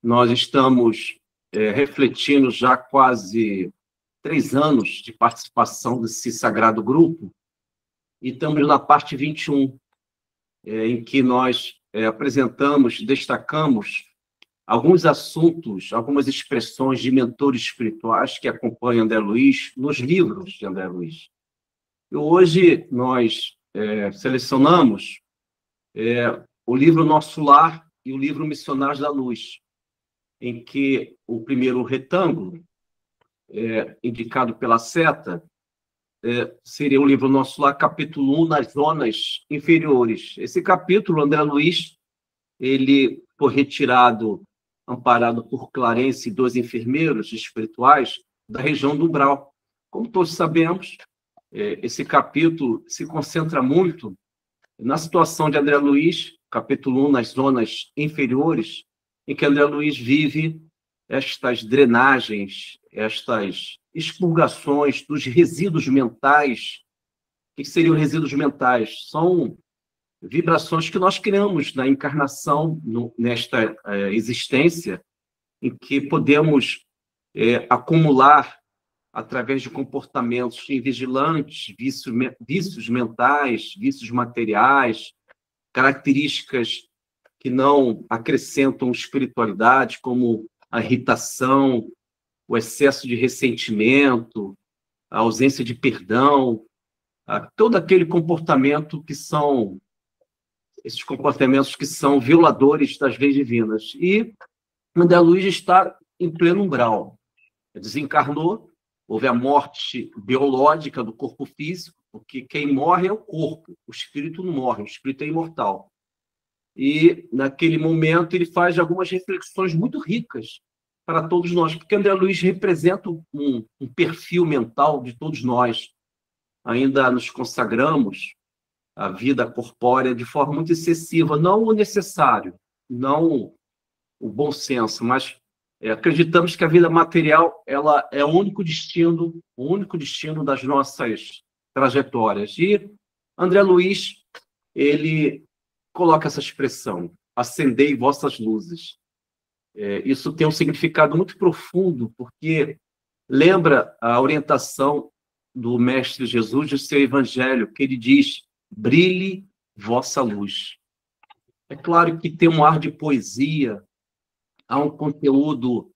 Nós estamos refletindo já quase 3 anos de participação desse sagrado grupo e estamos na parte 21, em que nós apresentamos, destacamos alguns assuntos, algumas expressões de mentores espirituais que acompanham André Luiz nos livros de André Luiz. E hoje nós selecionamos o livro Nosso Lar e o livro Missionários da Luz, em que o primeiro retângulo, indicado pela seta, seria o livro Nosso Lar, capítulo 1, nas zonas inferiores. Esse capítulo, André Luiz, ele foi retirado, amparado por Clarence e 2 enfermeiros espirituais da região do umbral. Como todos sabemos, esse capítulo se concentra muito na situação de André Luiz, capítulo 1, nas zonas inferiores, em que André Luiz vive estas drenagens, estas expurgações dos resíduos mentais. O que seriam resíduos mentais? São vibrações que nós criamos na encarnação, nesta existência, em que podemos acumular, através de comportamentos invigilantes, vícios mentais, vícios materiais, características que não acrescentam espiritualidade, como a irritação, o excesso de ressentimento, a ausência de perdão, todo aquele comportamento que são esses comportamentos que são violadores das leis divinas. E André Luiz está em pleno umbral. Desencarnou, houve a morte biológica do corpo físico, porque quem morre é o corpo, o espírito não morre, o espírito é imortal. E, naquele momento, ele faz algumas reflexões muito ricas para todos nós, porque André Luiz representa um perfil mental de todos nós. Ainda nos consagramos à vida corpórea de forma muito excessiva, não o necessário, não o bom senso, mas acreditamos que a vida material ela é o único destino das nossas trajetórias. E André Luiz, ele coloca essa expressão: acendei vossas luzes. Isso tem um significado muito profundo, porque lembra a orientação do Mestre Jesus de seu Evangelho, que ele diz: brilhe vossa luz. É claro que tem um ar de poesia, há um conteúdo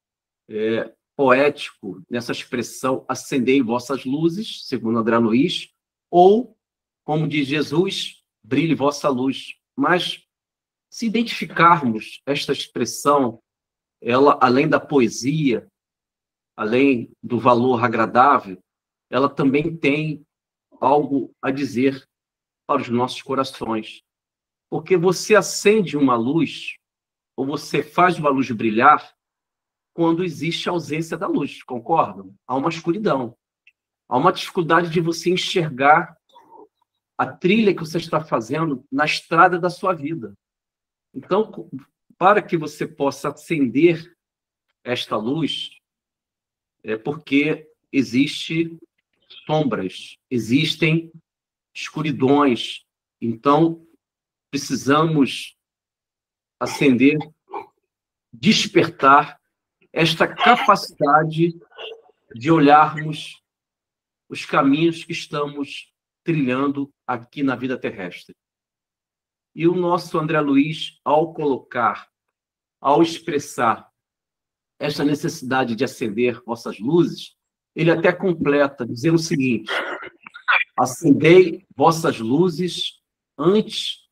poético nessa expressão, acendei vossas luzes, segundo André Luiz, ou, como diz Jesus, brilhe vossa luz. Mas, se identificarmos esta expressão, ela, além da poesia, além do valor agradável, ela também tem algo a dizer para os nossos corações. Porque você acende uma luz, ou você faz uma luz brilhar, quando existe a ausência da luz, concordam? Há uma escuridão. Há uma dificuldade de você enxergar a trilha que você está fazendo na estrada da sua vida. Então, para que você possa acender esta luz, porque existem sombras, existem escuridões. Então, precisamos acender, despertar esta capacidade de olharmos os caminhos que estamos trilhando aqui na vida terrestre. E o nosso André Luiz, ao expressar esta necessidade de acender vossas luzes, ele até completa, dizendo o seguinte: acendei vossas luzes antes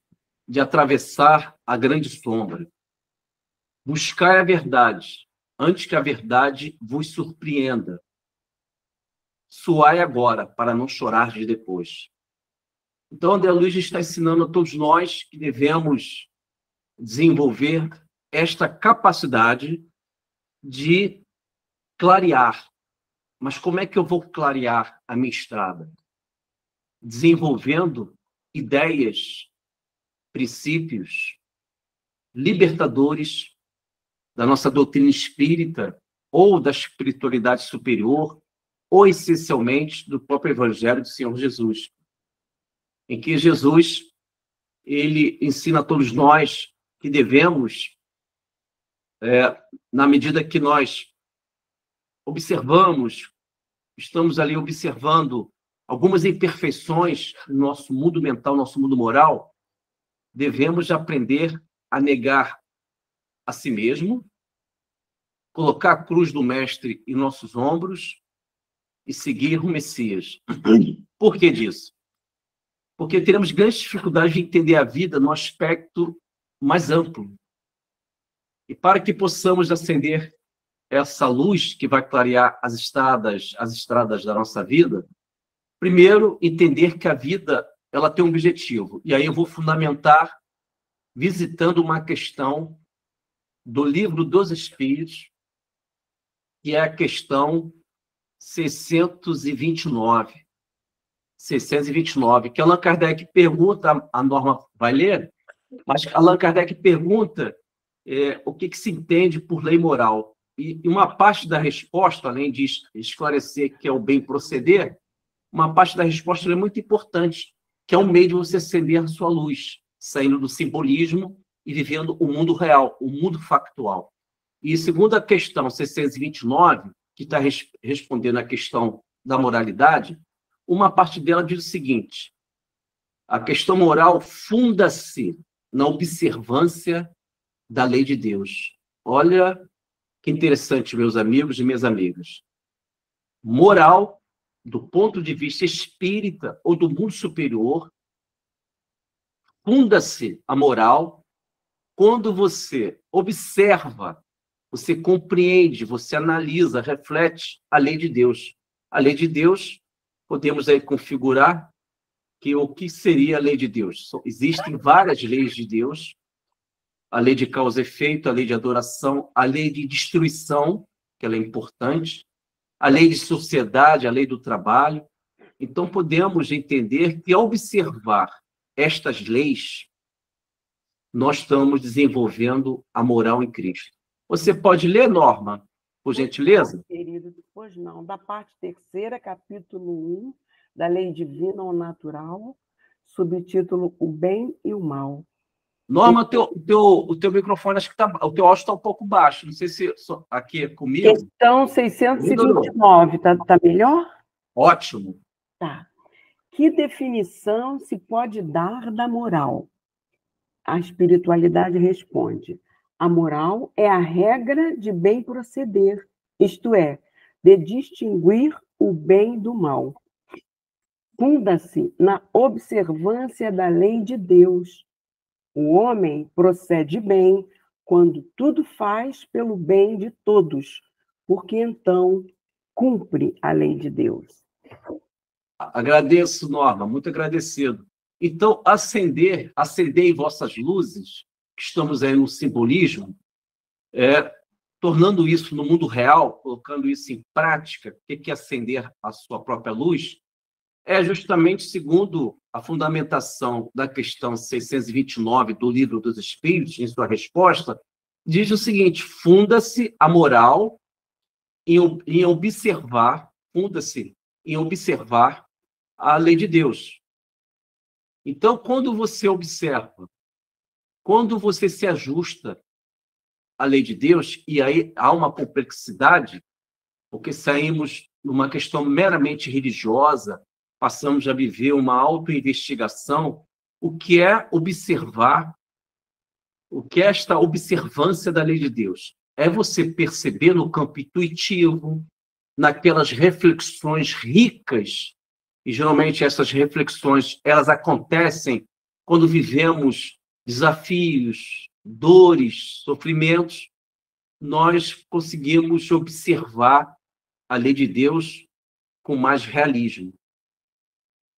de atravessar a grande sombra. Buscai a verdade, antes que a verdade vos surpreenda. Suai agora, para não chorar de depois. Então, André Luiz está ensinando a todos nós que devemos desenvolver esta capacidade de clarear. Mas como é que eu vou clarear a minha estrada? Desenvolvendo ideias, princípios libertadores da nossa doutrina espírita ou da espiritualidade superior, ou essencialmente do próprio Evangelho do Senhor Jesus, em que Jesus ele ensina a todos nós que devemos na medida que nós observamos, estamos ali observando algumas imperfeições no nosso mundo mental, nosso mundo moral, devemos aprender a negar a si mesmo, colocar a cruz do Mestre em nossos ombros e seguir o Messias. Por que disso? Porque teremos grandes dificuldades de entender a vida no aspecto mais amplo. E para que possamos acender essa luz que vai clarear as estradas da nossa vida, primeiro, entender que a vida ela tem um objetivo. E aí eu vou fundamentar visitando uma questão do Livro dos Espíritos, que é a questão 629. 629, que Allan Kardec pergunta, a Norma vai ler, mas Allan Kardec pergunta o que se entende por lei moral. E uma parte da resposta, além de esclarecer que é o bem proceder, uma parte da resposta é muito importante, que é um meio de você acender a sua luz, saindo do simbolismo e vivendo o mundo real, o mundo factual. E segundo a questão 629, que está respondendo a questão da moralidade, uma parte dela diz o seguinte: a questão moral funda-se na observância da lei de Deus. Olha que interessante, meus amigos e minhas amigas. Moral, do ponto de vista espírita ou do mundo superior, funda-se a moral quando você observa, você compreende, você analisa, reflete a lei de Deus. A lei de Deus, podemos aí configurar que o que seria a lei de Deus? Existem várias leis de Deus, a lei de causa e efeito, a lei de adoração, a lei de destruição, que ela é importante, a lei de sociedade, a lei do trabalho. Então, podemos entender que, ao observar estas leis, nós estamos desenvolvendo a moral em Cristo. Você pode ler, Norma, por gentileza? Querido, pois não. Da parte 3ª, capítulo 1, da Lei Divina ou Natural, subtítulo O Bem e o Mal. Norma, o teu microfone, acho que o teu áudio está um pouco baixo. Não sei se aqui é comigo. Questão 629, tá melhor? Ótimo. Tá. Que definição se pode dar da moral? A espiritualidade responde: a moral é a regra de bem proceder, isto é, de distinguir o bem do mal. Funda-se na observância da lei de Deus. O homem procede bem quando tudo faz pelo bem de todos, porque então cumpre a lei de Deus. Agradeço, Norma, muito agradecido. Então, acendei vossas luzes, que estamos aí no simbolismo, tornando isso no mundo real, colocando isso em prática. O que é acender a sua própria luz? É justamente segundo a fundamentação da questão 629 do Livro dos Espíritos, em sua resposta, diz o seguinte: funda-se a moral em observar, funda-se em observar a lei de Deus. Então, quando você observa, quando você se ajusta à lei de Deus, e aí há uma complexidade, porque saímos numa questão meramente religiosa, passamos a viver uma autoinvestigação, o que é observar, o que é esta observância da lei de Deus? É você perceber no campo intuitivo, naquelas reflexões ricas, e geralmente essas reflexões, elas acontecem quando vivemos desafios, dores, sofrimentos, nós conseguimos observar a lei de Deus com mais realismo.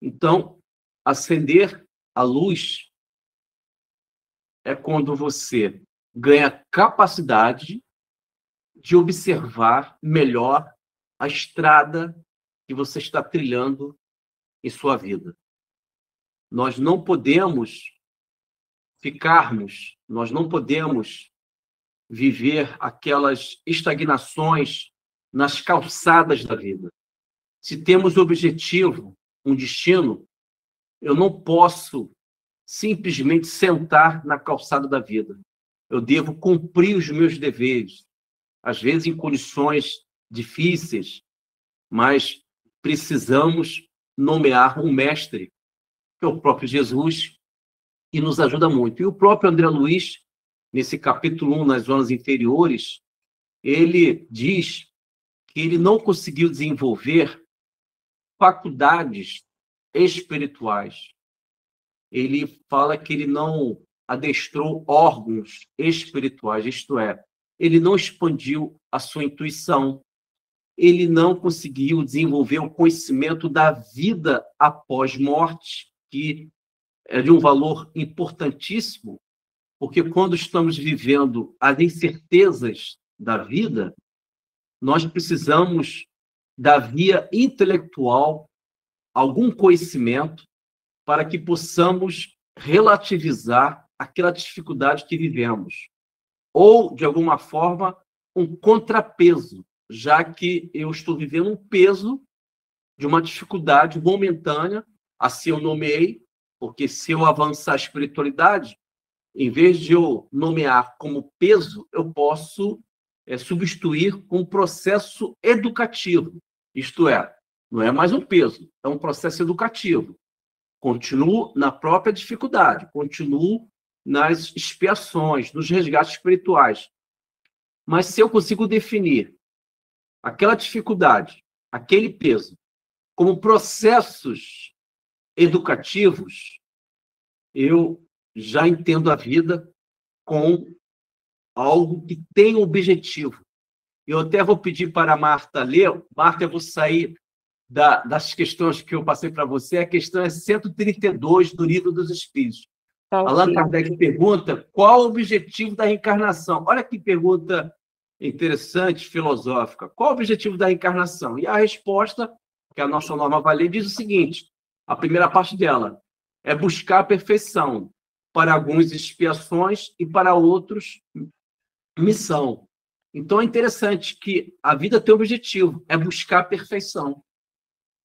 Então, acender a luz é quando você ganha capacidade de observar melhor a estrada que você está trilhando em sua vida. Nós não podemos nós não podemos viver aquelas estagnações nas calçadas da vida. Se temos objetivo, um destino, eu não posso simplesmente sentar na calçada da vida. eu devo cumprir os meus deveres, às vezes em condições difíceis, mas precisamos nomear um mestre, que é o próprio Jesus, e nos ajuda muito. E o próprio André Luiz, nesse capítulo 1, nas zonas inferiores, ele diz que ele não conseguiu desenvolver faculdades espirituais. Ele fala que ele não adestrou órgãos espirituais, isto é, ele não expandiu a sua intuição, ele não conseguiu desenvolver o conhecimento da vida após morte, que é de um valor importantíssimo, porque quando estamos vivendo as incertezas da vida, nós precisamos da via intelectual, algum conhecimento, para que possamos relativizar aquela dificuldade que vivemos. Ou, de alguma forma, um contrapeso, já que eu estou vivendo um peso de uma dificuldade momentânea, assim eu nomeei, porque se eu avançar a espiritualidade, em vez de eu nomear como peso, eu posso substituir com um processo educativo. Isto é, não é mais um peso, é um processo educativo. Continuo na própria dificuldade, continuo nas expiações, nos resgates espirituais. Mas se eu consigo definir aquela dificuldade, aquele peso, como processos educativos, eu já entendo a vida com algo que tem um objetivo. Eu até vou pedir para a Marta ler. Marta, eu vou sair das questões que eu passei para você. A questão é 132 do Livro dos Espíritos. Allan Kardec pergunta qual o objetivo da reencarnação. Olha que pergunta interessante, filosófica. Qual o objetivo da reencarnação? E a resposta, que a nossa norma vai ler, diz o seguinte, a primeira parte dela, é buscar a perfeição. Para alguns, expiações, e para outros, missão. Então, é interessante que a vida tem um objetivo, é buscar a perfeição.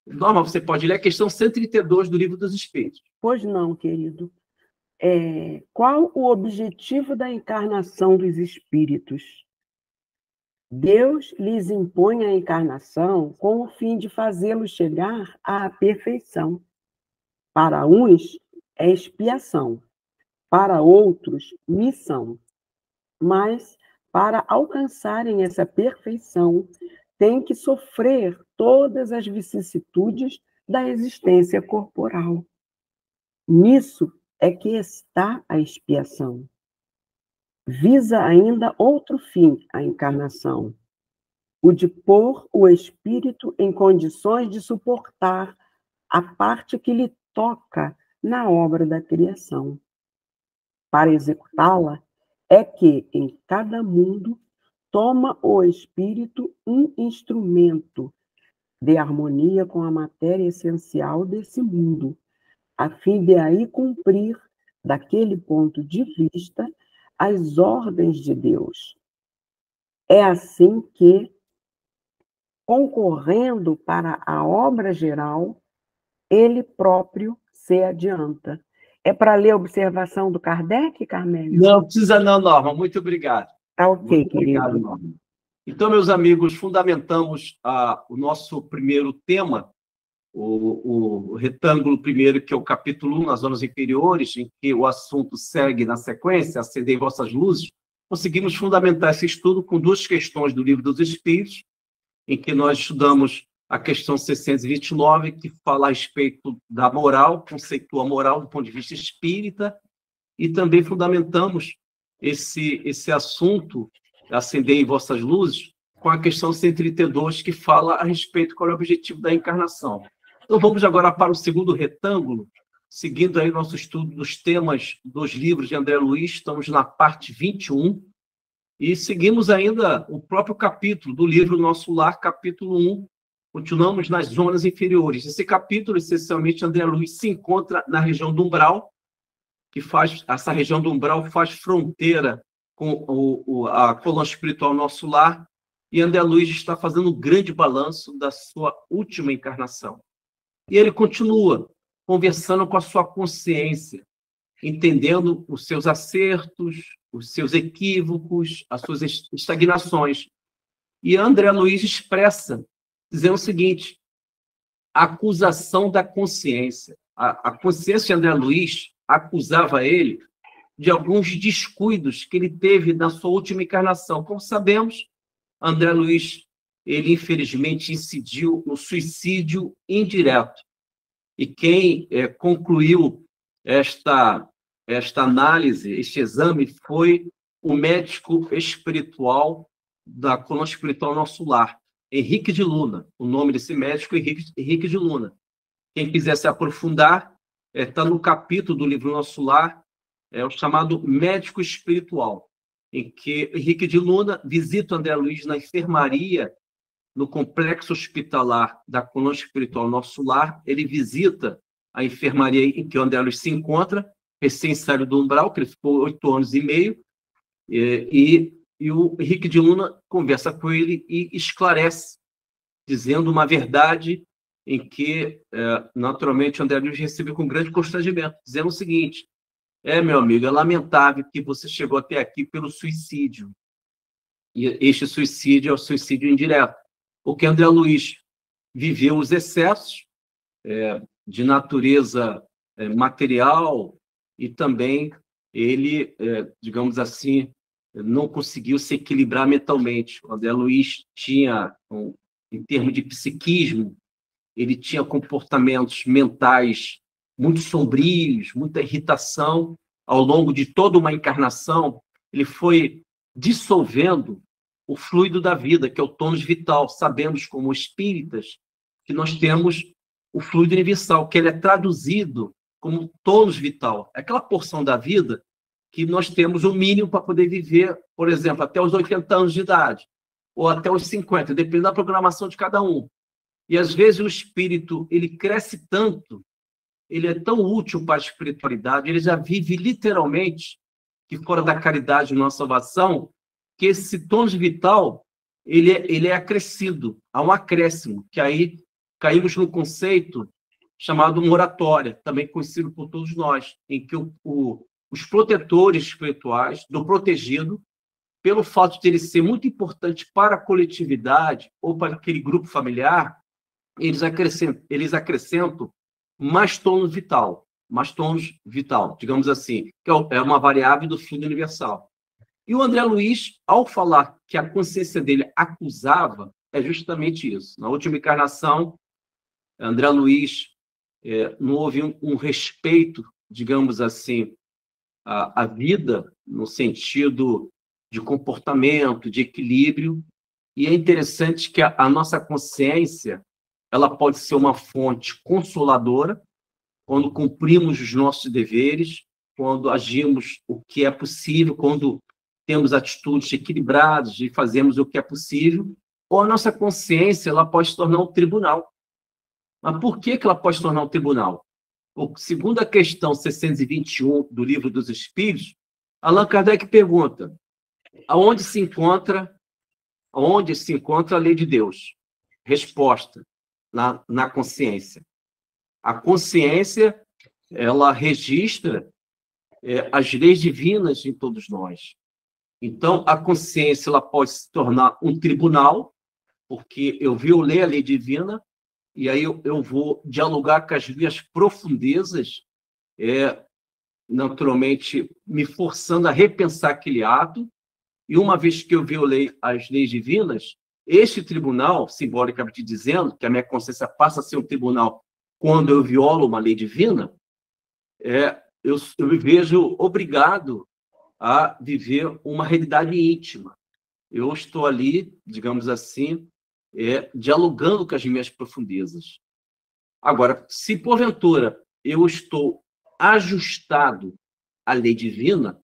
Norma, você pode ler a questão 132 do Livro dos Espíritos. Pois não, querido. Qual o objetivo da encarnação dos espíritos? Deus lhes impõe a encarnação com o fim de fazê-los chegar à perfeição. Para uns, é expiação. Para outros, missão. Mas, para alcançarem essa perfeição, têm que sofrer todas as vicissitudes da existência corporal. Nisso é que está a expiação. Visa ainda outro fim a encarnação, o de pôr o espírito em condições de suportar a parte que lhe toca na obra da criação. Para executá-la, é que, em cada mundo, toma o espírito um instrumento de harmonia com a matéria essencial desse mundo, a fim de aí cumprir, daquele ponto de vista, as ordens de Deus. É assim que, concorrendo para a obra geral, ele próprio se adianta. É para ler a observação do Kardec, Carmélio? Não precisa não, Norma. Muito obrigado. Tá ok, Muito obrigado, querido. Norma. Então, meus amigos, fundamentamos o nosso primeiro tema, o retângulo primeiro, que é o capítulo 1, nas zonas inferiores, em que o assunto segue na sequência, acendei vossas luzes. Conseguimos fundamentar esse estudo com duas questões do Livro dos Espíritos, em que nós estudamos a questão 629, que fala a respeito da moral, conceitua a moral do ponto de vista espírita, e também fundamentamos esse assunto, acendei vossas luzes, com a questão 132, que fala a respeito qual é o objetivo da encarnação. Então, vamos agora para o segundo retângulo, seguindo aí nosso estudo dos temas dos livros de André Luiz, estamos na parte 21, e seguimos ainda o próprio capítulo do livro Nosso Lar, capítulo 1, continuamos nas zonas inferiores. Esse capítulo, essencialmente, André Luiz se encontra na região do umbral, essa região do umbral faz fronteira com a colônia espiritual Nosso Lar, e André Luiz está fazendo um grande balanço da sua última encarnação. E ele continua conversando com a sua consciência, entendendo os seus acertos, os seus equívocos, as suas estagnações. E André Luiz expressa, dizendo o seguinte: a acusação da consciência. A consciência de André Luiz acusava ele de alguns descuidos que ele teve na sua última encarnação. Como sabemos, André Luiz, ele infelizmente incidiu no suicídio indireto. E quem concluiu esta análise, este exame, foi o médico espiritual da coluna espiritual Nosso Lar, Henrique de Luna. O nome desse médico é Henrique de Luna. Quem quiser se aprofundar, está no capítulo do livro Nosso Lar, o chamado médico espiritual, em que Henrique de Luna visita André Luiz na enfermaria, no complexo hospitalar da coluna espiritual Nosso Lar. Ele visita a enfermaria em que o André Luiz se encontra, recém-saído do umbral, que ele ficou 8 anos e meio, e o Henrique de Luna conversa com ele e esclarece, dizendo uma verdade em que, naturalmente, André Luiz recebe com grande constrangimento, dizendo o seguinte: meu amigo, é lamentável que você chegou até aqui pelo suicídio. E este suicídio é o suicídio indireto, porque André Luiz viveu os excessos de natureza material e também ele, digamos assim, não conseguiu se equilibrar mentalmente. O André Luiz tinha, em termos de psiquismo, ele tinha comportamentos mentais muito sombrios, muita irritação. Ao longo de toda uma encarnação, ele foi dissolvendo o fluido da vida, que é o tônus vital. Sabemos, como espíritas, que nós temos o fluido universal, que ele é traduzido como tônus vital. É aquela porção da vida que nós temos o mínimo para poder viver, por exemplo, até os 80 anos de idade, ou até os 50, dependendo da programação de cada um. E, às vezes, o espírito ele cresce tanto, ele é tão útil para a espiritualidade, ele já vive literalmente, que fora da caridade e nossa salvação, que esse tônus vital ele é acrescido, há um acréscimo, que aí caímos no conceito chamado moratória, também conhecido por todos nós, em que os protetores espirituais do protegido, pelo fato de ele ser muito importante para a coletividade ou para aquele grupo familiar, eles acrescentam mais tônus vital, digamos assim, que é uma variável do fluido universal. E o André Luiz, ao falar que a consciência dele acusava, é justamente isso. Na última encarnação, André Luiz não houve um respeito, digamos assim, à vida, no sentido de comportamento, de equilíbrio, e é interessante que a nossa consciência ela pode ser uma fonte consoladora, quando cumprimos os nossos deveres, quando agimos o que é possível, quando temos atitudes equilibradas e fazemos o que é possível, ou a nossa consciência ela pode se tornar um tribunal. Mas por que ela pode se tornar um tribunal? Segundo a questão 621 do Livro dos Espíritos, Allan Kardec pergunta: aonde se encontra a lei de Deus? Resposta: na consciência. A consciência ela registra as leis divinas em todos nós. Então, a consciência ela pode se tornar um tribunal, porque eu violei a lei divina, e aí eu vou dialogar com as minhas profundezas, naturalmente me forçando a repensar aquele ato, e uma vez que eu violei as leis divinas, este tribunal, simbolicamente dizendo, que a minha consciência passa a ser um tribunal quando eu violo uma lei divina, eu me vejo obrigado a viver uma realidade íntima. Eu estou ali, digamos assim, dialogando com as minhas profundezas. Agora, se porventura eu estou ajustado à lei divina,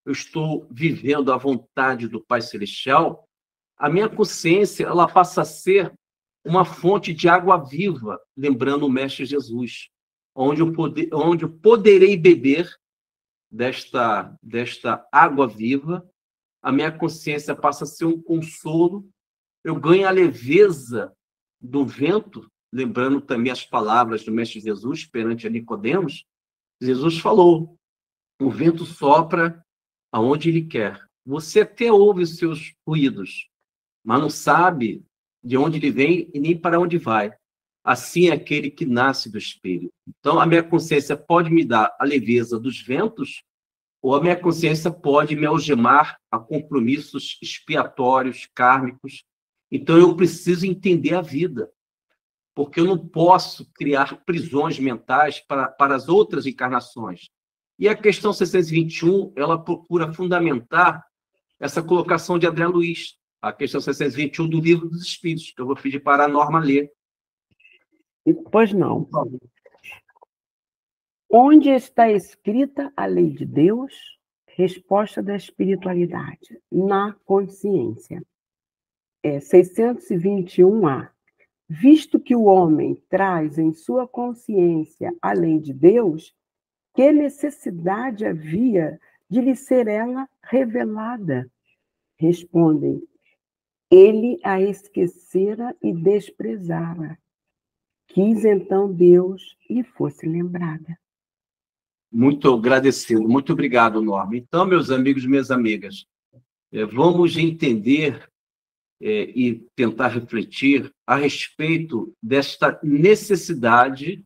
eu estou vivendo a vontade do Pai Celestial, a minha consciência ela passa a ser uma fonte de água viva, lembrando o Mestre Jesus, onde eu poderei beber desta água viva, a minha consciência passa a ser um consolo, eu ganho a leveza do vento, lembrando também as palavras do Mestre Jesus perante a Nicodemos. Jesus falou: o vento sopra aonde Ele quer. Você até ouve os seus ruídos, mas não sabe de onde ele vem e nem para onde vai. Assim é aquele que nasce do Espírito. Então, a minha consciência pode me dar a leveza dos ventos, ou a minha consciência pode me algemar a compromissos expiatórios, kármicos. Então, eu preciso entender a vida, porque eu não posso criar prisões mentais para as outras encarnações. E a questão 621, ela procura fundamentar essa colocação de André Luiz, a questão 621 do Livro dos Espíritos, que eu vou pedir para a Norma ler. Pois não. Onde está escrita a lei de Deus? Resposta da espiritualidade. Na consciência. 621A. Visto que o homem traz em sua consciência a lei de Deus, que necessidade havia de lhe ser ela revelada? Respondem, ele a esquecera e desprezara. Quis então Deus lhe fosse lembrada. Muito agradecido, muito obrigado, Norma. Então, meus amigos e minhas amigas, vamos entender e tentar refletir a respeito desta necessidade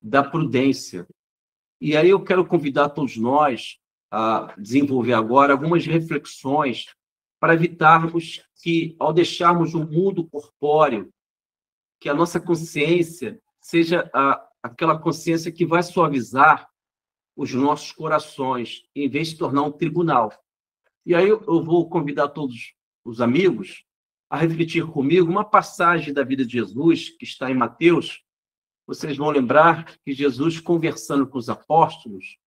da prudência. E aí eu quero convidar todos nós a desenvolver agora algumas reflexões para evitarmos que, ao deixarmos o mundo corpóreo, que a nossa consciência seja aquela consciência que vai suavizar os nossos corações, em vez de tornar um tribunal. E aí eu vou convidar todos os amigos a refletir comigo uma passagem da vida de Jesus, que está em Mateus. Vocês vão lembrar que Jesus, conversando com os apóstolos,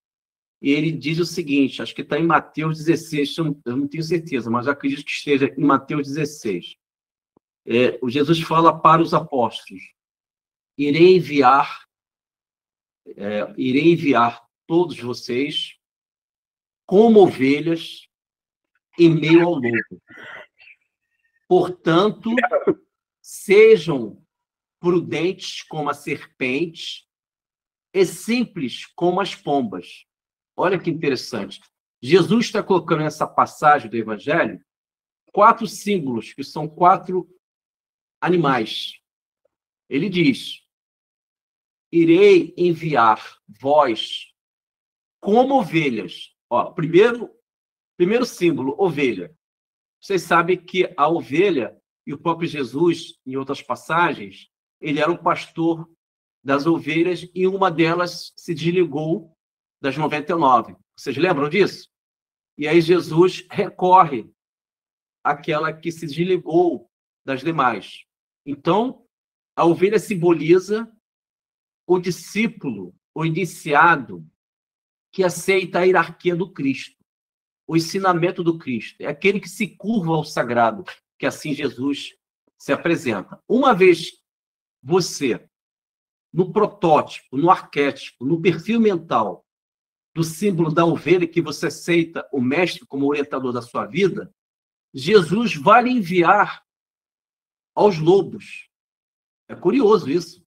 e ele diz o seguinte, acho que está em Mateus 16, eu não tenho certeza, mas acredito que esteja em Mateus 16. O Jesus fala para os apóstolos, irei enviar todos vocês como ovelhas em meio ao lobo. Portanto, sejam prudentes como as serpentes e simples como as pombas. Olha que interessante. Jesus está colocando nessa passagem do Evangelho 4 símbolos, que são 4 animais. Ele diz, irei enviar vós como ovelhas. Primeiro símbolo, ovelha. Vocês sabem que a ovelha, e o próprio Jesus, em outras passagens, ele era o pastor das ovelhas e uma delas se desligou das 99. Vocês lembram disso? E aí Jesus recorre àquela que se desligou das demais. Então, a ovelha simboliza o discípulo, o iniciado, que aceita a hierarquia do Cristo, o ensinamento do Cristo. É aquele que se curva ao sagrado, que assim Jesus se apresenta. Uma vez você, no protótipo, no arquétipo, no perfil mental do símbolo da ovelha, que você aceita o mestre como orientador da sua vida, Jesus vai lhe enviar aos lobos. É curioso isso,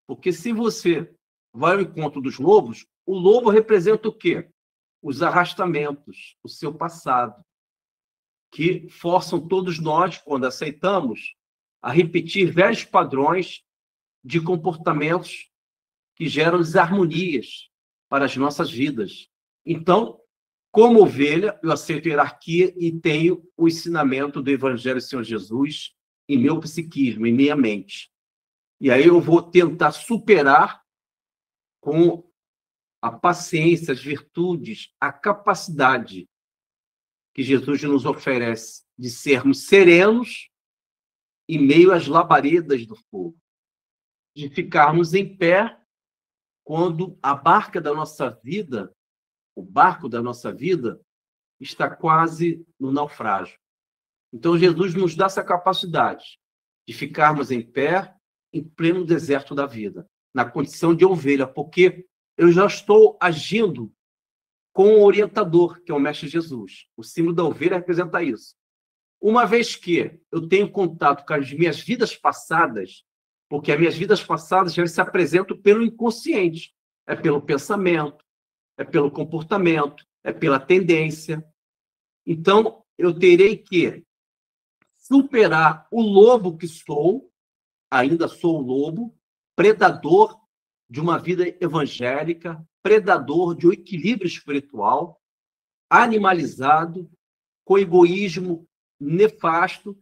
porque se você vai ao encontro dos lobos, o lobo representa o quê? Os arrastamentos, o seu passado, que forçam todos nós, quando aceitamos, a repetir velhos padrões de comportamentos que geram desarmonias para as nossas vidas. Então, como ovelha, eu aceito a hierarquia e tenho o ensinamento do Evangelho do Senhor Jesus em meu psiquismo, em minha mente. E aí eu vou tentar superar com a paciência, as virtudes, a capacidade que Jesus nos oferece de sermos serenos em meio às labaredas do fogo, de ficarmos em pé quando a barca da nossa vida, o barco da nossa vida, está quase no naufrágio. Então, Jesus nos dá essa capacidade de ficarmos em pé em pleno deserto da vida, na condição de ovelha, porque eu já estou agindo com o orientador, que é o Mestre Jesus. O símbolo da ovelha representa isso. Uma vez que eu tenho contato com as minhas vidas passadas, porque as minhas vidas passadas já se apresentam pelo inconsciente, é pelo pensamento, é pelo comportamento, é pela tendência. Então, eu terei que superar o lobo que sou, ainda sou o lobo, predador de uma vida evangélica, predador de um equilíbrio espiritual, animalizado, com egoísmo nefasto,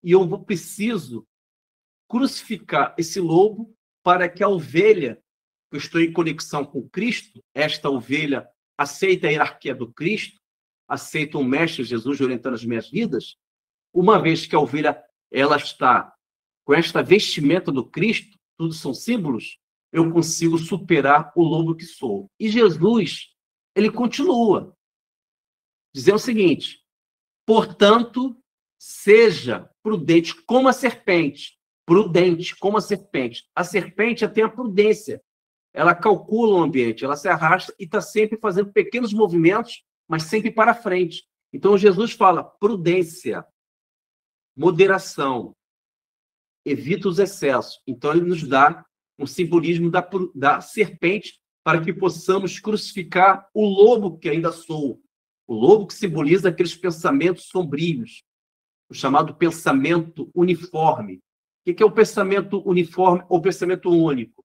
e eu preciso crucificar esse lobo para que a ovelha, que eu estou em conexão com Cristo, esta ovelha aceita a hierarquia do Cristo, aceita o Mestre Jesus orientando as minhas vidas, uma vez que a ovelha ela está com esta vestimenta do Cristo, tudo são símbolos, eu consigo superar o lobo que sou. E Jesus, ele continua dizendo o seguinte: portanto, seja prudente como a serpente. Prudente como a serpente. A serpente tem a prudência. Ela calcula o ambiente, ela se arrasta e está sempre fazendo pequenos movimentos, mas sempre para frente. Então, Jesus fala prudência, moderação, evita os excessos. Então, ele nos dá um simbolismo da serpente para que possamos crucificar o lobo que ainda sou. O lobo que simboliza aqueles pensamentos sombrios, o chamado pensamento uniforme. O que é o pensamento uniforme ou pensamento único?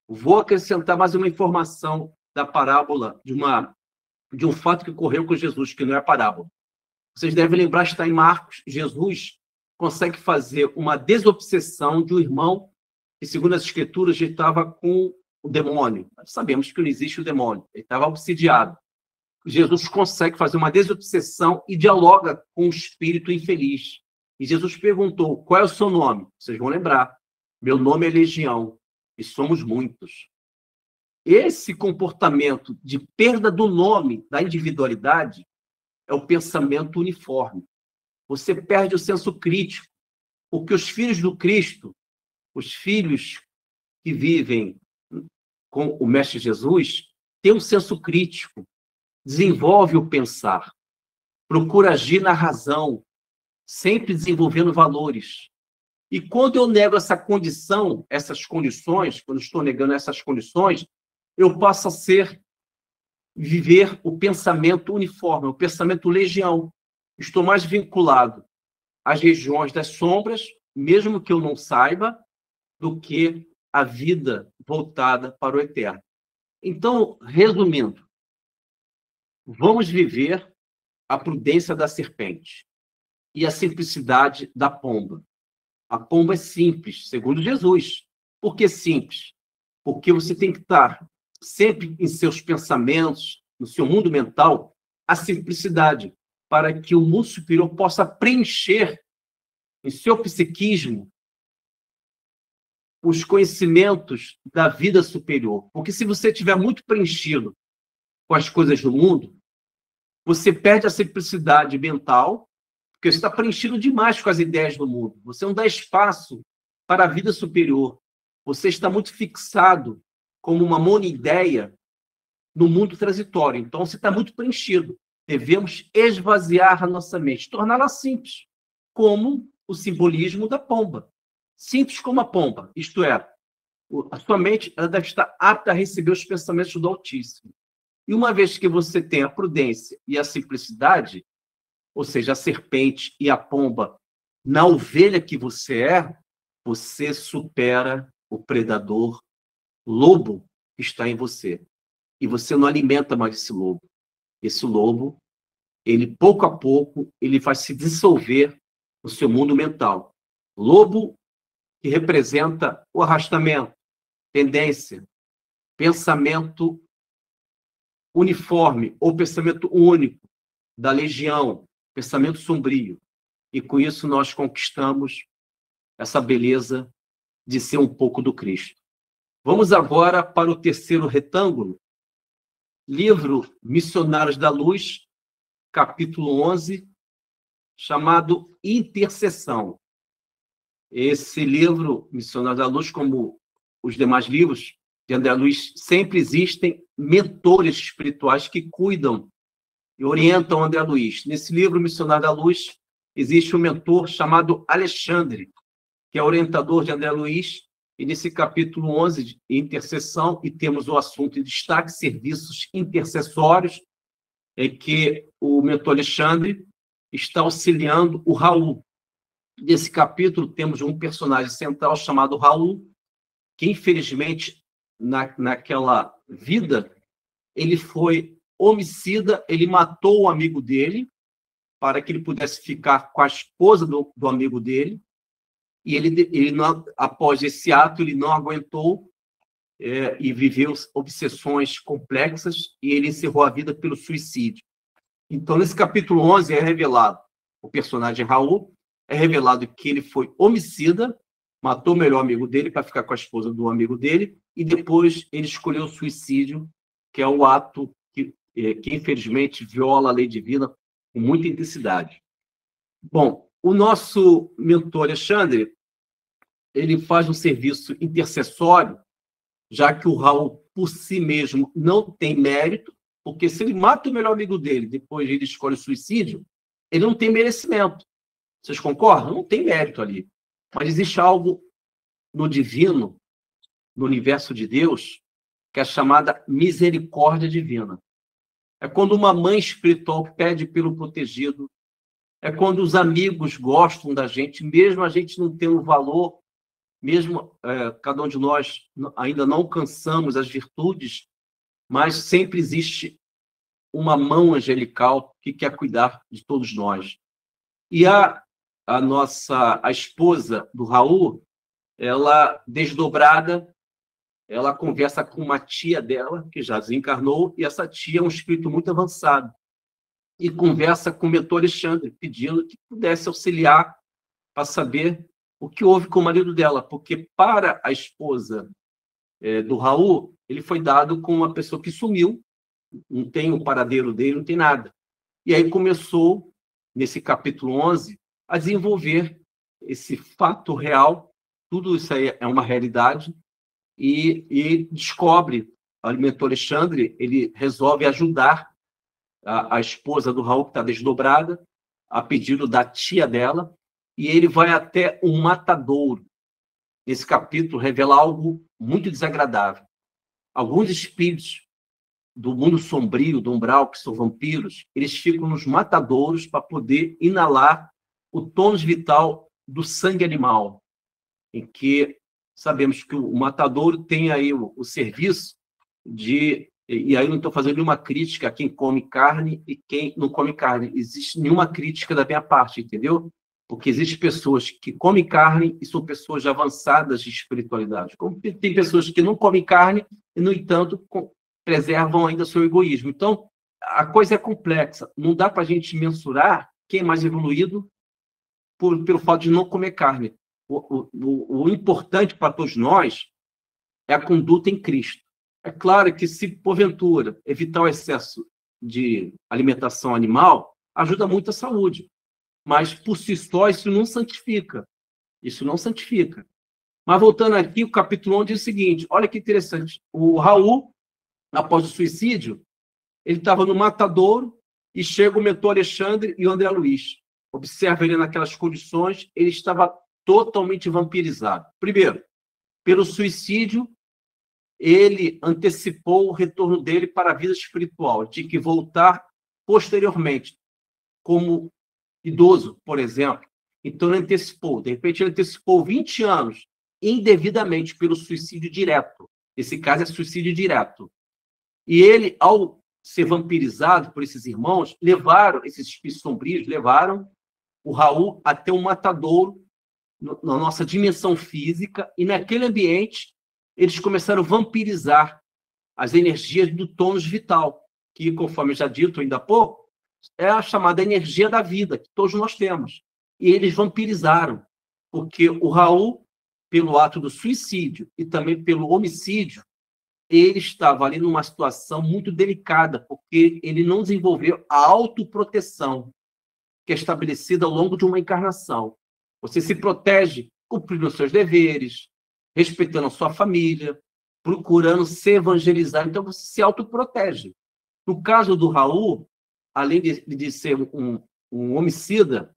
Vou acrescentar mais uma informação da parábola, de um fato que ocorreu com Jesus, que não é parábola. Vocês devem lembrar, está em Marcos, Jesus consegue fazer uma desobsessão de um irmão que, segundo as escrituras, já estava com o demônio. Nós sabemos que não existe o demônio, ele estava obsidiado. Jesus consegue fazer uma desobsessão e dialoga com o espírito infeliz. E Jesus perguntou: qual é o seu nome? Vocês vão lembrar. Meu nome é Legião, e somos muitos. Esse comportamento de perda do nome, da individualidade, é o pensamento uniforme. Você perde o senso crítico, porque os filhos do Cristo, os filhos que vivem com o Mestre Jesus, têm um senso crítico, desenvolve o pensar, procura agir na razão, sempre desenvolvendo valores. E quando eu nego essa condição, essas condições, quando estou negando essas condições, eu passo a viver o pensamento uniforme, o pensamento legião. Estou mais vinculado às regiões das sombras, mesmo que eu não saiba, do que a vida voltada para o eterno. Então, resumindo, vamos viver a prudência da serpente e a simplicidade da pomba. A pomba é simples, segundo Jesus. Por que simples? Porque você tem que estar sempre em seus pensamentos, no seu mundo mental, a simplicidade, para que o mundo superior possa preencher em seu psiquismo os conhecimentos da vida superior. Porque se você estiver muito preenchido com as coisas do mundo, você perde a simplicidade mental, porque você está preenchido demais com as ideias do mundo. Você não dá espaço para a vida superior. Você está muito fixado como uma monoideia no mundo transitório. Então, você está muito preenchido. Devemos esvaziar a nossa mente, torná-la simples, como o simbolismo da pomba. Simples como a pomba, isto é, a sua mente ela deve estar apta a receber os pensamentos do Altíssimo. E uma vez que você tem a prudência e a simplicidade, ou seja, a serpente e a pomba, na ovelha que você supera o predador lobo que está em você. E você não alimenta mais esse lobo. Esse lobo, ele pouco a pouco, ele vai se dissolver no seu mundo mental. Lobo que representa o arrastamento, tendência, pensamento uniforme ou pensamento único da legião, pensamento sombrio. E com isso nós conquistamos essa beleza de ser um pouco do Cristo. Vamos agora para o terceiro retângulo, livro Missionários da Luz, capítulo 11, chamado Intercessão. Esse livro, Missionários da Luz, como os demais livros de André Luiz, sempre existem mentores espirituais que cuidam e orientam André Luiz. Nesse livro, Missionário da Luz, existe um mentor chamado Alexandre, que é orientador de André Luiz, e nesse capítulo 11, de intercessão, e temos o assunto em destaque, serviços intercessórios, em que o mentor Alexandre está auxiliando o Raul. Nesse capítulo, temos um personagem central chamado Raul, que, infelizmente, naquela vida, ele foi homicida, ele matou o amigo dele para que ele pudesse ficar com a esposa do amigo dele, e ele não, após esse ato, ele não aguentou e viveu obsessões complexas, e ele encerrou a vida pelo suicídio. Então, nesse capítulo 11, é revelado o personagem Raul, é revelado que ele foi homicida, matou o melhor amigo dele para ficar com a esposa do amigo dele, e depois ele escolheu o suicídio, que é o ato que infelizmente, viola a lei divina com muita intensidade. Bom, o nosso mentor Alexandre, ele faz um serviço intercessório, já que o Raul, por si mesmo, não tem mérito, porque se ele mata o melhor amigo dele, depois ele escolhe o suicídio, ele não tem merecimento. Vocês concordam? Não tem mérito ali. Mas existe algo no divino, no universo de Deus, que é a chamada misericórdia divina. É quando uma mãe espiritual pede pelo protegido, é quando os amigos gostam da gente, mesmo a gente não tendo valor, mesmo cada um de nós ainda não alcançamos as virtudes, mas sempre existe uma mão angelical que quer cuidar de todos nós. E a esposa do Raul, ela, desdobrada, ela conversa com uma tia dela, que já desencarnou, e essa tia é um espírito muito avançado, e conversa com o mentor Alexandre, pedindo que pudesse auxiliar para saber o que houve com o marido dela, porque para a esposa do Raul, ele foi dado com uma pessoa que sumiu, não tem o paradeiro dele, não tem nada. E aí começou, nesse capítulo 11, a desenvolver esse fato real, tudo isso aí é uma realidade, e descobre, o mentor Alexandre, ele resolve ajudar a esposa do Raul, que está desdobrada, a pedido da tia dela, e ele vai até um matadouro. Esse capítulo revela algo muito desagradável. Alguns espíritos do mundo sombrio, do umbral, que são vampiros, eles ficam nos matadouros para poder inalar o tônus vital do sangue animal, em que sabemos que o matadouro tem aí o serviço de... E aí eu não estou fazendo nenhuma crítica a quem come carne e quem não come carne. Existe nenhuma crítica da minha parte, entendeu? Porque existem pessoas que comem carne e são pessoas avançadas de espiritualidade. Como tem pessoas que não comem carne e, no entanto, preservam ainda seu egoísmo. Então, a coisa é complexa. Não dá para a gente mensurar quem é mais evoluído pelo fato de não comer carne. O importante para todos nós é a conduta em Cristo. É claro que, se porventura evitar o excesso de alimentação animal, ajuda muito a saúde. Mas, por si só, isso não santifica. Isso não santifica. Mas, voltando aqui, o capítulo 11 diz o seguinte, olha que interessante. O Raul, após o suicídio, ele estava no matadouro e chega o mentor Alexandre e o André Luiz. Observa ele naquelas condições, ele estava totalmente vampirizado. Primeiro, pelo suicídio, ele antecipou o retorno dele para a vida espiritual, tinha que voltar posteriormente, como idoso, por exemplo. Então, ele antecipou. De repente, ele antecipou 20 anos, indevidamente, pelo suicídio direto. Esse caso é suicídio direto. E ele, ao ser vampirizado por esses irmãos, esses espíritos sombrios, levaram o Raul até um matadouro na nossa dimensão física, e naquele ambiente eles começaram a vampirizar as energias do tônus vital, que, conforme já dito ainda há pouco, é a chamada energia da vida, que todos nós temos. E eles vampirizaram, porque o Raul, pelo ato do suicídio e também pelo homicídio, ele estava ali numa situação muito delicada, porque ele não desenvolveu a autoproteção que é estabelecida ao longo de uma encarnação. Você se protege cumprindo os seus deveres, respeitando a sua família, procurando se evangelizar. Então, você se autoprotege. No caso do Raul, além de ser um homicida,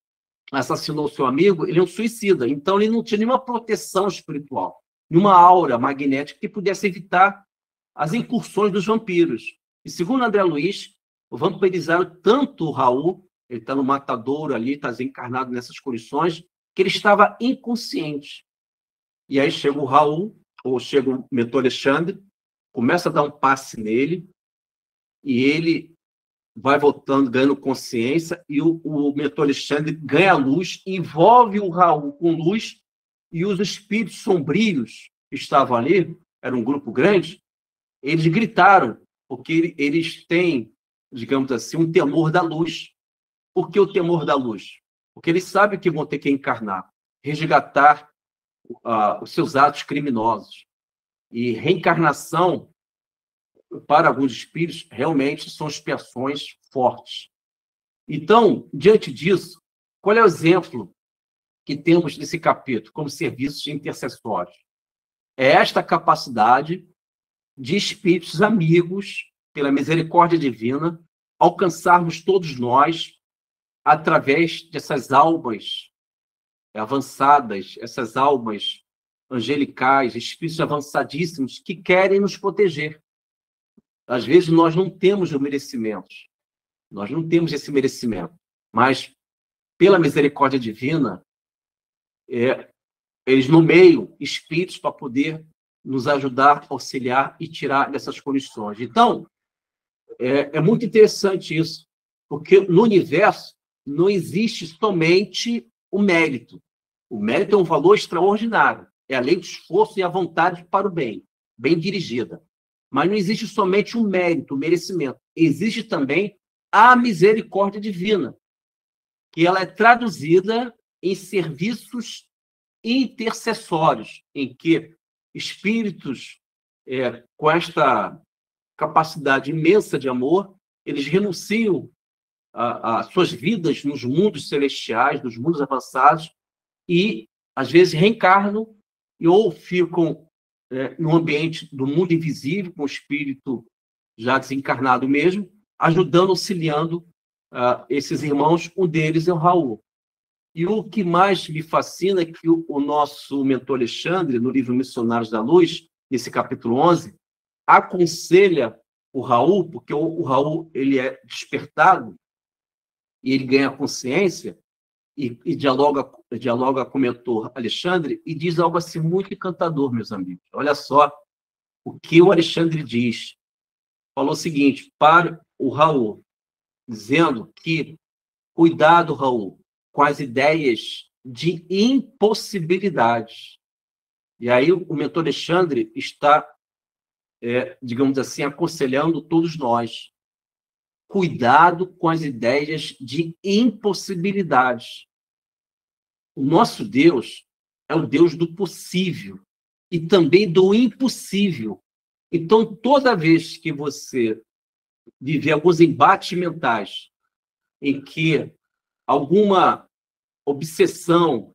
assassinou seu amigo, ele é um suicida. Então, ele não tinha nenhuma proteção espiritual, nenhuma aura magnética que pudesse evitar as incursões dos vampiros. E, segundo André Luiz, vampirizaram tanto o Raul, ele está no matadouro ali, está desencarnado nessas condições, que ele estava inconsciente. E aí chega o Raul, ou chega o mentor Alexandre, começa a dar um passe nele, e ele vai voltando, ganhando consciência, e o mentor Alexandre ganha luz, envolve o Raul com luz, e os espíritos sombrios que estavam ali, era um grupo grande, eles gritaram, porque eles têm, digamos assim, um temor da luz. Por que o temor da luz? Porque eles sabem que vão ter que encarnar, resgatar os seus atos criminosos. E reencarnação, para alguns espíritos, realmente são expiações fortes. Então, diante disso, qual é o exemplo que temos nesse capítulo como serviços intercessórios? É esta capacidade de espíritos amigos, pela misericórdia divina, alcançarmos todos nós através dessas almas avançadas, essas almas angelicais, espíritos avançadíssimos que querem nos proteger. Às vezes nós não temos o merecimento, nós não temos esse merecimento, mas pela misericórdia divina, eles nomeiam espíritos para poder nos ajudar, auxiliar e tirar dessas condições. Então, é muito interessante isso, porque no universo não existe somente o mérito. O mérito é um valor extraordinário, é a lei do esforço e a vontade para o bem, bem dirigida. Mas não existe somente o mérito, o merecimento. Existe também a misericórdia divina, que ela é traduzida em serviços intercessórios, em que espíritos com esta capacidade imensa de amor, eles renunciam às suas vidas nos mundos celestiais, nos mundos avançados, e, às vezes, reencarnam ou ficam no ambiente do mundo invisível, com o espírito já desencarnado mesmo, ajudando, auxiliando esses irmãos. Um deles é o Raul. E o que mais me fascina é que o nosso mentor Alexandre, no livro Missionários da Luz, nesse capítulo 11, aconselha o Raul, porque o Raul ele é despertado e ele ganha consciência e dialoga com o mentor Alexandre e diz algo assim muito encantador, meus amigos. Olha só o que o Alexandre diz. Falou o seguinte para o Raul, dizendo que cuidado, Raul, com as ideias de impossibilidades. E aí o mentor Alexandre está, digamos assim, aconselhando todos nós. Cuidado com as ideias de impossibilidades. O nosso Deus é o Deus do possível e também do impossível. Então, toda vez que você viver alguns embates mentais em que alguma obsessão,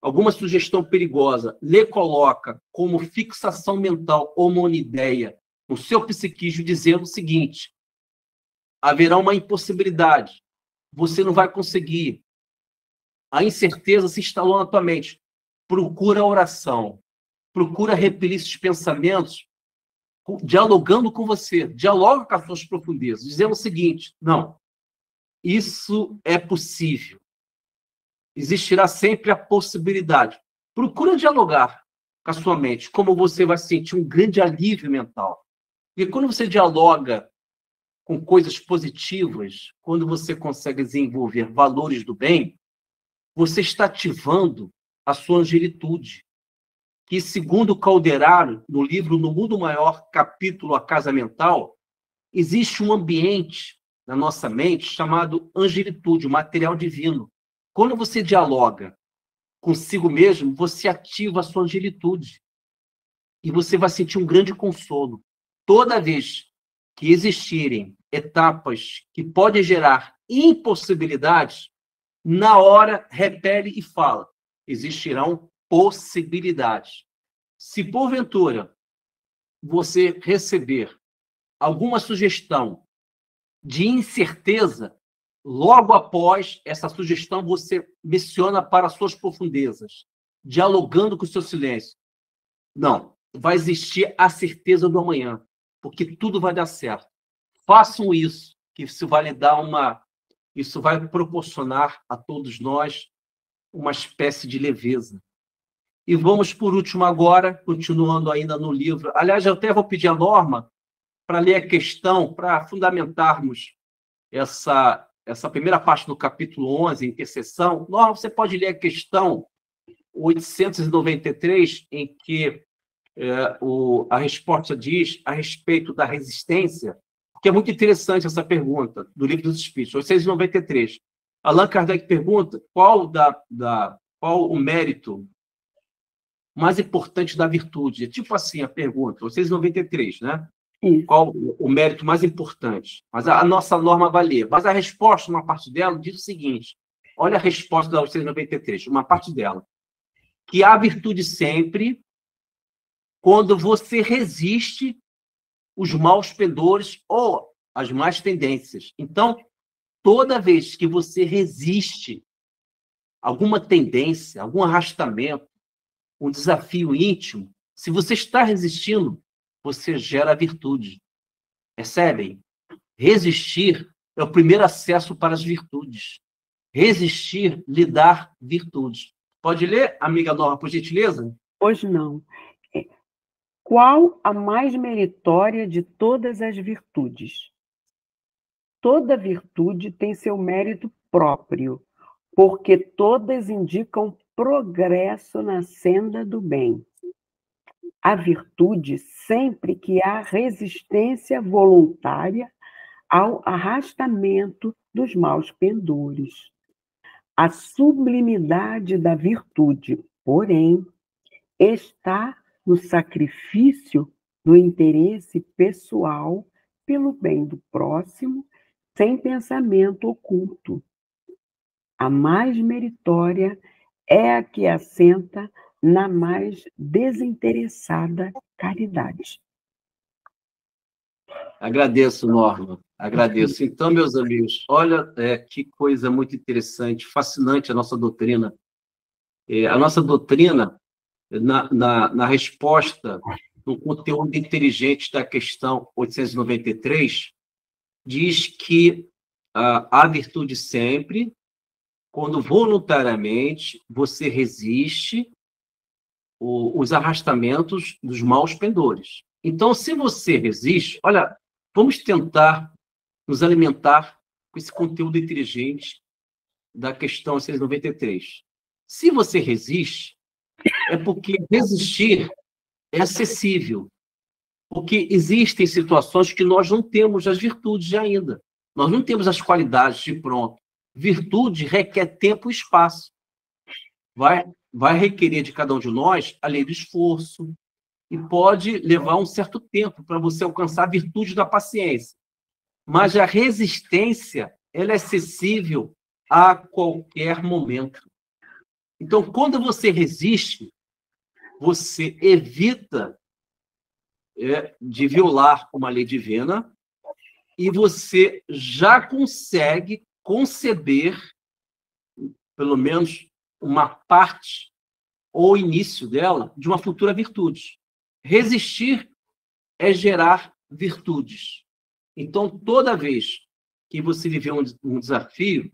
alguma sugestão perigosa lhe coloca como fixação mental ou uma ideia no seu psiquismo, dizendo o seguinte: haverá uma impossibilidade, você não vai conseguir, a incerteza se instalou na tua mente. Procura a oração, procura repelir esses pensamentos, dialogando com você, dialoga com as suas profundezas, dizendo o seguinte: não, isso é possível. Existirá sempre a possibilidade. Procura dialogar com a sua mente, como você vai sentir um grande alívio mental. Porque quando você dialoga com coisas positivas, quando você consegue desenvolver valores do bem, você está ativando a sua angelitude, que, segundo Calderaro, no livro No Mundo Maior, capítulo A Casa Mental, existe um ambiente na nossa mente chamado angelitude, o material divino. Quando você dialoga consigo mesmo, você ativa a sua angelitude. E você vai sentir um grande consolo. Toda vez que existirem etapas que podem gerar impossibilidades, na hora repele e fala: existirão possibilidades. Se porventura você receber alguma sugestão de incerteza, logo após essa sugestão você menciona para as suas profundezas, dialogando com o seu silêncio: não, vai existir a certeza do amanhã, porque tudo vai dar certo. Façam isso, que isso vai proporcionar a todos nós uma espécie de leveza. E vamos, por último, agora, continuando ainda no livro. Aliás, eu até vou pedir a Norma para ler a questão, para fundamentarmos essa primeira parte do capítulo 11, intercessão. Norma, você pode ler a questão 893, em que a resposta diz a respeito da resistência, que é muito interessante essa pergunta do Livro dos Espíritos, 893. Allan Kardec pergunta qual o mérito mais importante da virtude. É tipo assim a pergunta, 893, né? Isso. Qual o mérito mais importante? Mas a nossa norma vai ler. Mas a resposta, uma parte dela, diz o seguinte: olha a resposta da 893, uma parte dela. Que há virtude sempre quando você resiste os maus pendores ou as más tendências. Então, toda vez que você resiste alguma tendência, algum arrastamento, um desafio íntimo, se você está resistindo, você gera virtude. Percebem? Resistir é o primeiro acesso para as virtudes. Resistir lhe dá virtudes. Pode ler, amiga Norma, por gentileza? Hoje não. Qual a mais meritória de todas as virtudes? Toda virtude tem seu mérito próprio, porque todas indicam progresso na senda do bem. A virtude sempre que há resistência voluntária ao arrastamento dos maus pendores. A sublimidade da virtude, porém, está no sacrifício do interesse pessoal pelo bem do próximo, sem pensamento oculto. A mais meritória é a que assenta na mais desinteressada caridade. Agradeço, Norma. Agradeço. Então, meus amigos, olha que coisa muito interessante, fascinante a nossa doutrina. A nossa doutrina, na resposta, no conteúdo inteligente da questão 893, diz que há virtude sempre quando voluntariamente você resiste os arrastamentos dos maus pendores. Então, se você resiste, olha, vamos tentar nos alimentar com esse conteúdo inteligente da questão 693. Se você resiste, é porque resistir é acessível. Porque existem situações que nós não temos as virtudes ainda. Nós não temos as qualidades de pronto. Virtude requer tempo e espaço. Vai requerer de cada um de nós a lei do esforço, e pode levar um certo tempo para você alcançar a virtude da paciência. Mas a resistência, ela é acessível a qualquer momento. Então, quando você resiste, você evita de violar uma lei divina e você já consegue conceber, pelo menos, uma parte ou início dela de uma futura virtude. Resistir é gerar virtudes. Então, toda vez que você viver um desafio,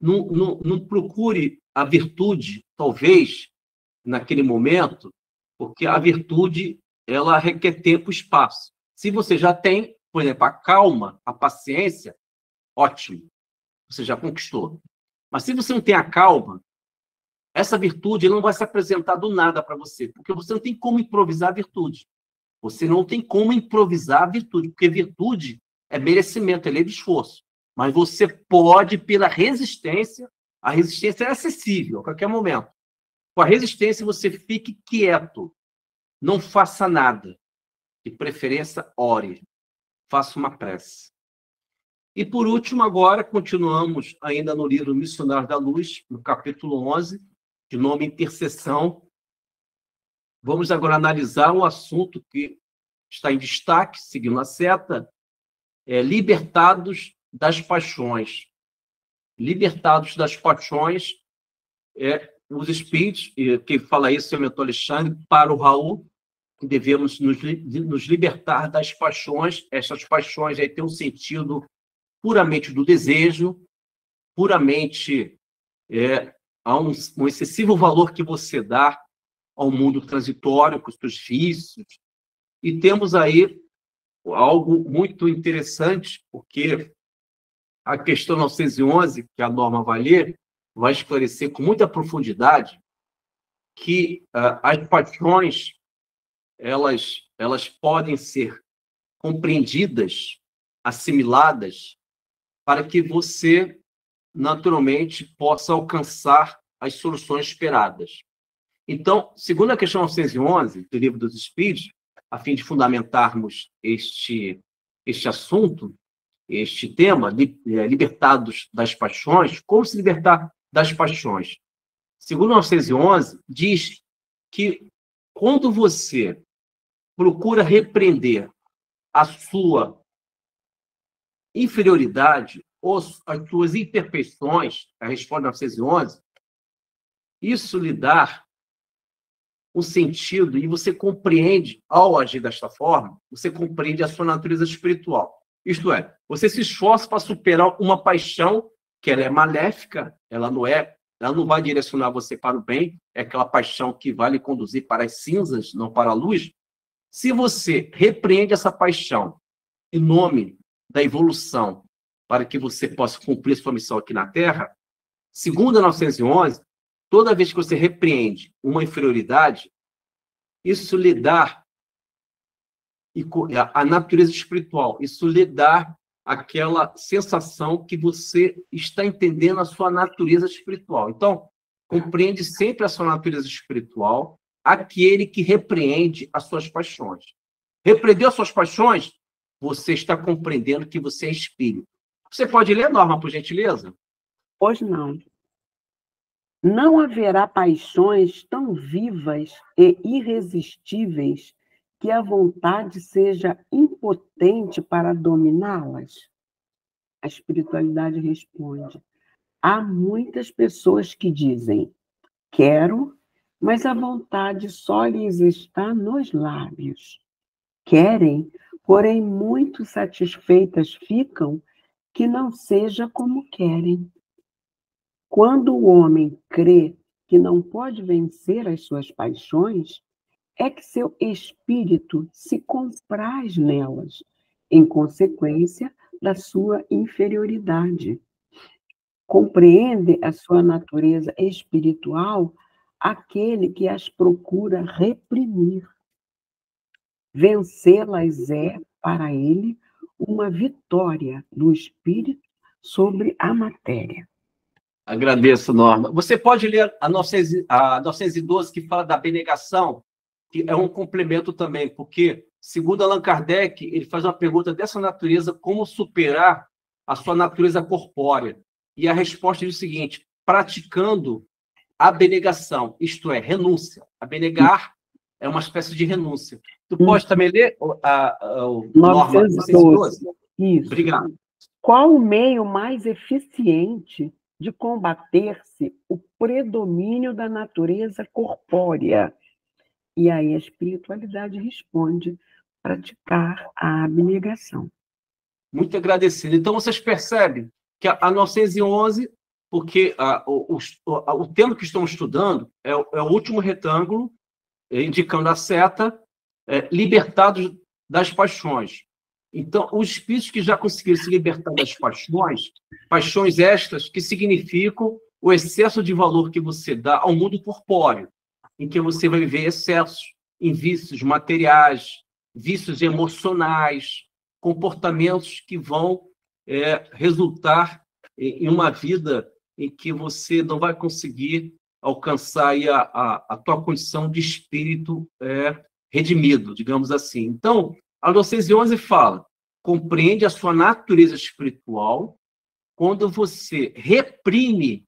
não procure a virtude, talvez, naquele momento, porque a virtude ela requer tempo e espaço. Se você já tem, por exemplo, a calma, a paciência, ótimo, você já conquistou. Mas se você não tem a calma, essa virtude não vai se apresentar do nada para você, porque você não tem como improvisar a virtude. Você não tem como improvisar a virtude, porque virtude é merecimento, é lei do esforço. Mas você pode, pela resistência, a resistência é acessível a qualquer momento. Com a resistência, você fique quieto, não faça nada. De preferência, ore, faça uma prece. E, por último, agora, continuamos ainda no livro Missionário da Luz, no capítulo 11, de nome Intercessão. Vamos agora analisar um assunto que está em destaque, seguindo a seta, libertados das paixões. Libertados das paixões, os espíritos, quem fala isso é o mentor Alexandre, para o Raul, que devemos nos libertar das paixões. Essas paixões aí têm um sentido puramente do desejo, puramente há um excessivo valor que você dá ao mundo transitório, com os seus vícios. E temos aí algo muito interessante, porque a questão 911, que a Norma vai ler, vai esclarecer com muita profundidade que as paixões elas podem ser compreendidas, assimiladas, para que você, naturalmente, possa alcançar as soluções esperadas. Então, segundo a questão 911 do Livro dos Espíritos, a fim de fundamentarmos este assunto, este tema, libertados das paixões, como se libertar das paixões? Segundo 911, diz que quando você procura repreender a sua inferioridade ou as suas imperfeições, a resposta 911, isso lhe dá um sentido, e você compreende, ao agir desta forma, você compreende a sua natureza espiritual. Isto é, você se esforça para superar uma paixão que ela é maléfica, ela não vai direcionar você para o bem, é aquela paixão que vai lhe conduzir para as cinzas, não para a luz. Se você repreende essa paixão em nome da evolução, para que você possa cumprir sua missão aqui na Terra, segundo a 911, toda vez que você repreende uma inferioridade, isso lhe dá a natureza espiritual, isso lhe dá aquela sensação que você está entendendo a sua natureza espiritual. Então, compreende sempre a sua natureza espiritual, aquele que repreende as suas paixões. Repreendeu as suas paixões, você está compreendendo que você é espírito. Você pode ler, Norma, por gentileza? Pois não. Não haverá paixões tão vivas e irresistíveis que a vontade seja impotente para dominá-las? A espiritualidade responde: há muitas pessoas que dizem, quero, mas a vontade só lhes está nos lábios. Querem, porém muito satisfeitas ficam que não seja como querem. Quando o homem crê que não pode vencer as suas paixões, é que seu espírito se compraz nelas, em consequência da sua inferioridade. Compreende a sua natureza espiritual aquele que as procura reprimir. Vencê-las é, para ele, uma vitória do espírito sobre a matéria. Agradeço, Norma. Você pode ler a 912, que fala da abnegação, que é um complemento também, porque, segundo Allan Kardec, ele faz uma pergunta dessa natureza: como superar a sua natureza corpórea? E a resposta diz o seguinte: praticando a abnegação, isto é, renúncia. Abnegar é uma espécie de renúncia. Tu pode também ler o Norma 912? Isso. Obrigado. Qual o meio mais eficiente de combater-se o predomínio da natureza corpórea? E aí a espiritualidade responde: praticar a abnegação. Muito agradecido. Então, vocês percebem que a 911, porque o tema que estamos estudando é o último retângulo, indicando a seta, libertados das paixões. Então, os espíritos que já conseguiram se libertar das paixões estas que significam o excesso de valor que você dá ao mundo corpóreo, em que você vai viver excessos em vícios materiais, vícios emocionais, comportamentos que vão resultar em uma vida em que você não vai conseguir alcançar aí a tua condição de espírito redimido, digamos assim. Então, a 911 fala: compreende a sua natureza espiritual quando você reprime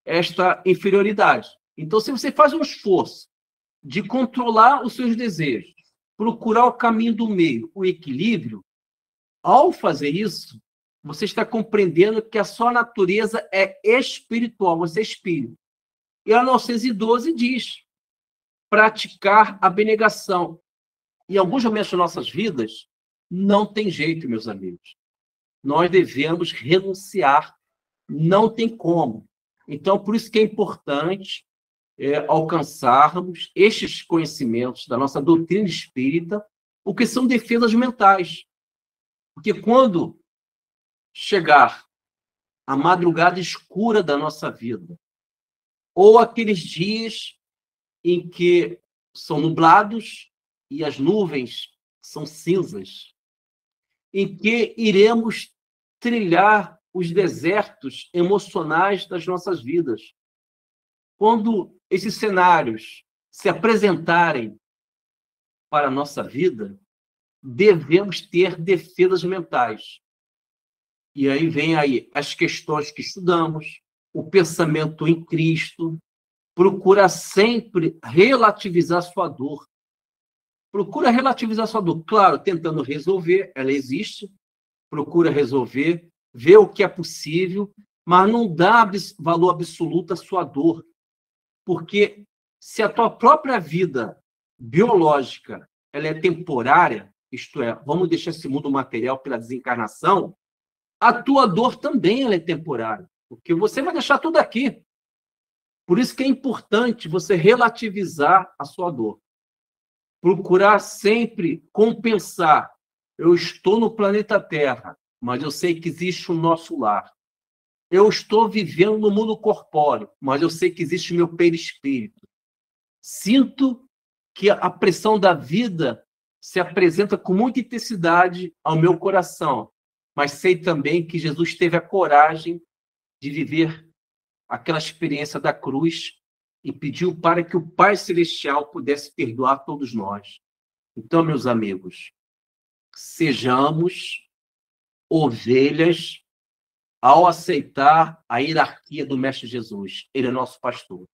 esta inferioridade. Então, se você faz um esforço de controlar os seus desejos, procurar o caminho do meio, o equilíbrio, ao fazer isso, você está compreendendo que a sua natureza é espiritual, você é espírito. E a 912 diz: praticar a abnegação. Em alguns momentos das nossas vidas, não tem jeito, meus amigos. Nós devemos renunciar. Não tem como. Então, por isso que é importante alcançarmos estes conhecimentos da nossa doutrina espírita, o que são defesas mentais. Porque quando chegar a madrugada escura da nossa vida, ou aqueles dias em que são nublados e as nuvens são cinzas, em que iremos trilhar os desertos emocionais das nossas vidas. Quando esses cenários se apresentarem para a nossa vida, devemos ter defesas mentais. E aí vem as questões que estudamos, o pensamento em Cristo, procura sempre relativizar sua dor. Procura relativizar sua dor. Claro, tentando resolver, ela existe, procura resolver, vê o que é possível, mas não dá valor absoluto à sua dor. Porque se a tua própria vida biológica ela é temporária, isto é, vamos deixar esse mundo material pela desencarnação, a tua dor também ela é temporária, porque você vai deixar tudo aqui. Por isso que é importante você relativizar a sua dor. Procurar sempre compensar. Eu estou no planeta Terra, mas eu sei que existe o nosso lar. Eu estou vivendo no mundo corpóreo, mas eu sei que existe o meu perispírito. Sinto que a pressão da vida se apresenta com muita intensidade ao meu coração, mas sei também que Jesus teve a coragem de viver aquela experiência da cruz e pediu para que o Pai Celestial pudesse perdoar todos nós. Então, meus amigos, sejamos ovelhas ao aceitar a hierarquia do Mestre Jesus. Ele é nosso pastor.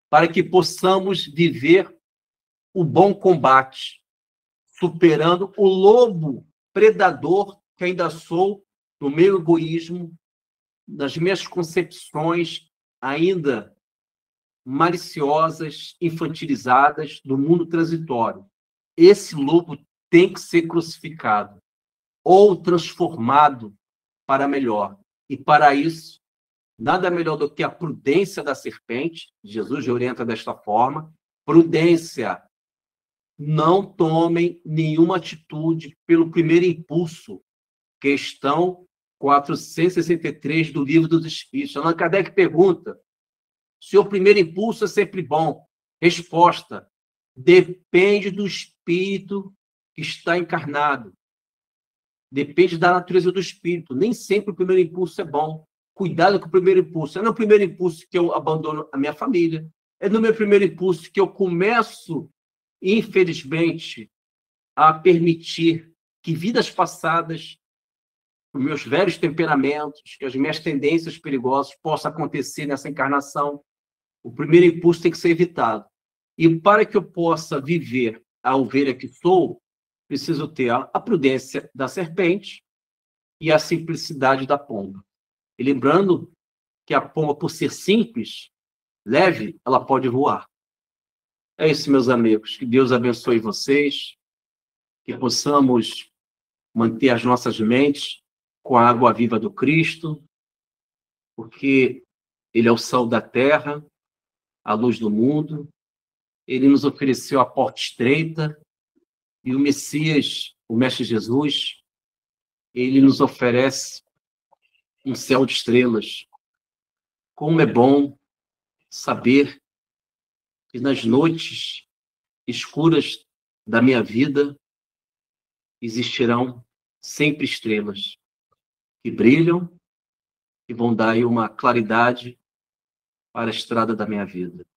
Para que possamos viver o bom combate, superando o lobo predador que ainda sou no meu egoísmo, das minhas concepções ainda maliciosas, infantilizadas do mundo transitório. Esse lobo tem que ser crucificado ou transformado para melhor. E para isso, nada melhor do que a prudência da serpente. Jesus orienta desta forma: prudência. Não tomem nenhuma atitude pelo primeiro impulso. Questão 463 do Livro dos Espíritos. Allan Kardec pergunta: se o primeiro impulso é sempre bom? Resposta: depende do espírito que está encarnado. Depende da natureza do espírito. Nem sempre o primeiro impulso é bom. Cuidado com o primeiro impulso. É no primeiro impulso que eu abandono a minha família. É no meu primeiro impulso que eu começo, infelizmente, a permitir que vidas passadas, os meus velhos temperamentos, que as minhas tendências perigosas possam acontecer nessa encarnação. O primeiro impulso tem que ser evitado. E para que eu possa viver a ovelha que sou, preciso ter a prudência da serpente e a simplicidade da pomba. E lembrando que a pomba, por ser simples, leve, ela pode voar. É isso, meus amigos. Que Deus abençoe vocês, que possamos manter as nossas mentes com a água viva do Cristo, porque Ele é o sal da terra, a luz do mundo. Ele nos ofereceu a porta estreita, e o Messias, o Mestre Jesus, ele nos oferece um céu de estrelas. Como é bom saber que nas noites escuras da minha vida existirão sempre estrelas que brilham e vão dar aí uma claridade para a estrada da minha vida.